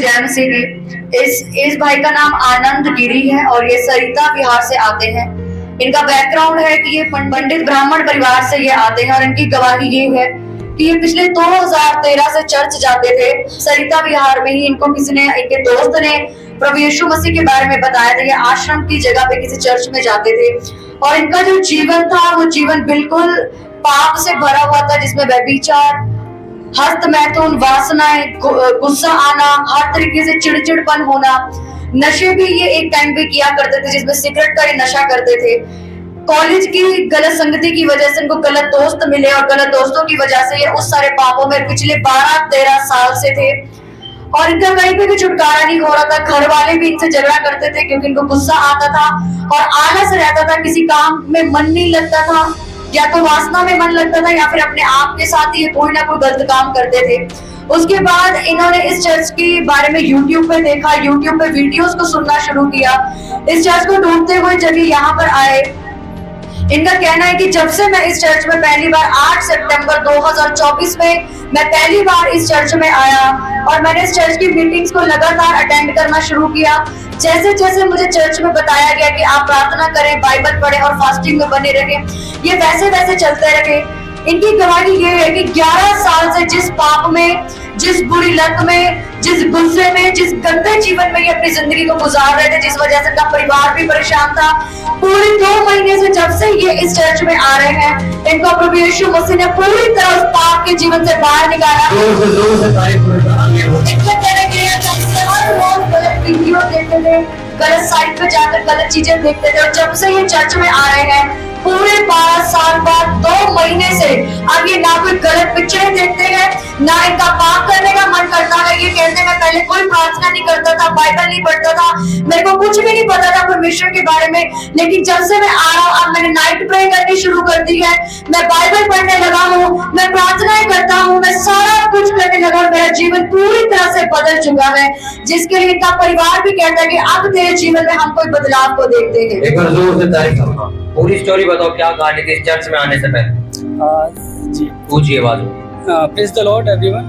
जय मसीह की। इस भाई का नाम आनंद गिरी है और ये सरिता बिहार से आते हैं। इनका बैकग्राउंड है कि ये पंडित ब्राह्मण परिवार से ये आते हैं और इनकी गवाही ये है कि ये पिछले 2013 से चर्च जाते थे। सरिता बिहार में ही इनको किसी ने, इनके दोस्त ने प्रभु यीशु मसीह के बारे में बताया था। ये आश्रम की जगह पे किसी चर्च में जाते थे और इनका जो जीवन था वो जीवन बिल्कुल पाप से भरा हुआ था, जिसमें व्यभिचार, हस्त मैथुन, वासनाएं, गुस्सा आना, हर तरीके से चिड़चिड़पन होना। नशे भी ये एक टाइम पे किया करते थे, जिसमें सिगरेट का ये नशा करते थे। कॉलेज की गलत संगति की वजह से इनको गलत दोस्त मिले और गलत दोस्तों की वजह से ये उस सारे पापों में पिछले 12-13 साल से थे और इनका कहीं पे भी छुटकारा नहीं हो रहा था। घर वाले भी इनसे झगड़ा करते थे क्योंकि इनको गुस्सा आता था और आलस रहता था, किसी काम में मन नहीं लगता था, या तो वासना में मन लगता था या फिर अपने आप के साथ ही कोई ना कोई गलत काम करते थे। उसके बाद इन्होंने इस चर्च के बारे में YouTube पे देखा, YouTube पे वीडियोस को सुनना शुरू किया। इस चर्च को ढूंढते हुए जब ये यहाँ पर आए, इनका कहना है कि जब से मैं इस चर्च में पहली बार 8 सितंबर 2024 में मैं पहली बार इस चर्च में आया और मैंने इस चर्च की मीटिंग्स को लगातार अटेंड करना शुरू किया। जैसे जैसे मुझे चर्च में बताया गया कि आप प्रार्थना करें, बाइबल पढ़ें और फास्टिंग में बने रहें, ये वैसे वैसे चलते रहे। इनकी गवाही ये है कि 11 साल से जिस पाप में, जिस बुरी लत में, जिस गुस्से में, जिस गंदे जीवन में ये अपनी जिंदगी को गुजार रहे थे, जिस वजह से इनका परिवार भी परेशान था, पूरे 2 महीने से जब से ये इस चर्च में आ रहे हैं, इनको प्रभु यीशु मसीह ने पूरी तरह उस पाप के जीवन से बाहर निकाला। वीडियो देखते थे, गलत साइट पे जाकर गलत चीजें देखते थे और जब से ये चर्च में आ रहे हैं पूरे 12 साल बाद 2 महीने से अब ये ना कोई गलत पिक्चरें देखते हैं, ना इनका पाप करने का मन करता है। ये कहते हैं मैं पहले कोई प्रार्थना नहीं करता था, बाइबल नहीं पढ़ता था, मेरे को कुछ भी नहीं पता था परमेश्वर के बारे में, लेकिन जब से मैं आ रहा हूँ अब मैंने नाइट प्रे करनी शुरू कर दी है, मैं बाइबल पढ़ने लगा हूँ, मैं प्रार्थनाएं करता हूँ, मैं सारा कुछ करने लगा, मेरा जीवन पूरी तरह से बदल चुका है, जिसके लिए इनका परिवार भी कहता है कि अब तेरे जीवन में हम कोई बदलाव को देखते हैं। एक बार जोर से तारीफ करो, पूरी स्टोरी बताओ, क्या कहानी थी इस चर्च में आने से पहले? जी पूछिए बात। Praise the Lord everyone.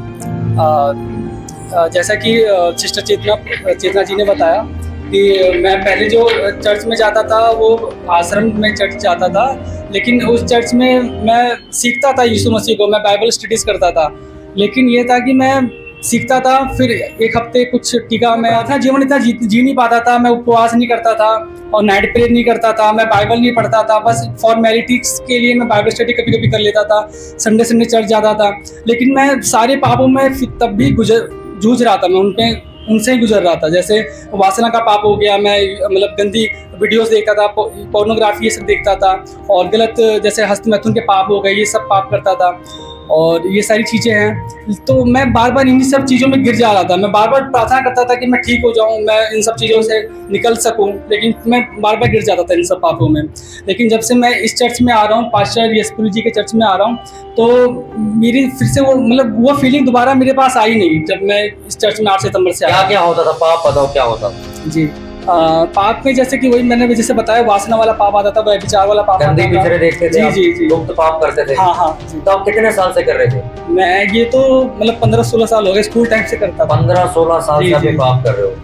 जैसा कि सिस्टर चेतना जी ने बताया कि मैं पहले जो चर्च में जाता था वो आश्रम में चर्च जाता था, लेकिन उस चर्च में मैं सीखता था यीशु मसीह को, मैं बाइबल स्टडीज करता था, लेकिन ये था कि मैं सीखता था, फिर एक हफ्ते कुछ टीका, मैं अपना जीवन इतना जी नहीं पाता था, मैं उपवास नहीं करता था और नाइट प्रेयर नहीं करता था, मैं बाइबल नहीं पढ़ता था, बस फॉर्मेलिटीज के लिए मैं बाइबल स्टडी कभी कभी कर लेता था, संडे चर्च जाता था, लेकिन मैं सारे पापों में तब भी जूझ रहा था, मैं उनसे ही गुजर रहा था। जैसे वासना का पाप हो गया, मैं मतलब गंदी वीडियोस देखता था, पोर्नोग्राफी ये सब देखता था, और गलत जैसे हस्त मैथुन के पाप हो गए, ये सब पाप करता था और ये सारी चीज़ें हैं। तो मैं बार बार इन्हीं सब चीज़ों में गिर जा रहा था, मैं बार बार प्रार्थना करता था कि मैं ठीक हो जाऊं, मैं इन सब चीज़ों से निकल सकूं, लेकिन मैं बार बार गिर जाता था इन सब पापों में। लेकिन जब से मैं इस चर्च में आ रहा हूं, पास्टर यशपुरी जी के चर्च में आ रहा हूं, तो मेरी फिर से वो फीलिंग दोबारा मेरे पास आई नहीं। जब मैं इस चर्च में 8 सितंबर से आया, क्या होता था? पाप बताओ, क्या होता था? जी, पाप में जैसे कि वही मैंने जैसे बताया, वासना वाला पाप आता था, व्यभिचार वाला पाप आता था, पिक्चरें देखते थे, जी लोग तो पाप करते थे। हाँ जी। तो आप कितने साल से कर रहे थे? मैं ये तो मतलब 15-16 साल हो गए, स्कूल टाइम से करता था। 15-16 साल से आप पाप कर रहे हो।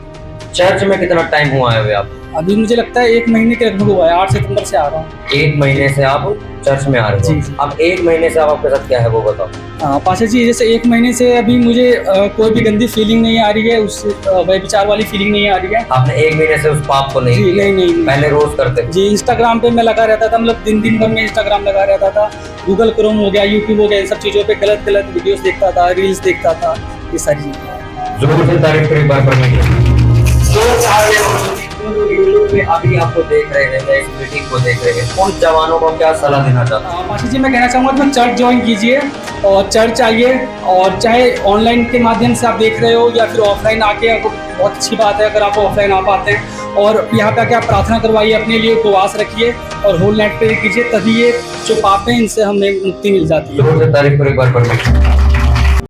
चर्च में कितना टाइम हुआ है आप? अभी मुझे लगता है 1 महीने के लगभग हुआ है, 8 सितंबर से आ रहा हूँ। 1 महीने से आप चर्च में आ रहे हो? जी। अब 1 महीने से आपके साथ क्या है वो बताओ। हाँ पाशा जी, जैसे 1 महीने से अभी मुझे कोई भी गंदी फीलिंग नहीं आ रही है, उस व्यभिचार वाली फीलिंग नहीं आ रही है। आपने 1 महीने से उस पाप को नहीं? नहीं। पहले रोज करते जी, इंस्टाग्राम पे मैं लगा रहता था, मतलब दिन भर में इंस्टाग्राम लगा रहता था, गूगल क्रोम हो गया, यूट्यूब हो गया, इन सब चीज़ों पे गलत वीडियोस देखता था, रील्स देखता था, ये सारी चीज़ें। जोर से तारीफ करें बार बार। में अभी आपको देख रहे हैं, इस मीटिंग को देख रहे हैं, उन जवानों को क्या सलाह देना चाहते हैं? पाशा जी, मैं कहना चाहूँगा कि चर्च ज्वाइन कीजिए और चर्च आइए, और चाहे ऑनलाइन के माध्यम से आप देख रहे हो या फिर ऑफलाइन आके, बहुत अच्छी बात है अगर आप ऑफलाइन आ पाते हैं, और यहाँ पे आके आप प्रार्थना करवाइए, अपने लिए उपवास रखिए और होल नाइट प्रेयर कीजिए, तभी ये जो पाप है इनसे हमें मुक्ति मिल जाती है। जोर से तारीफ करें बार बार।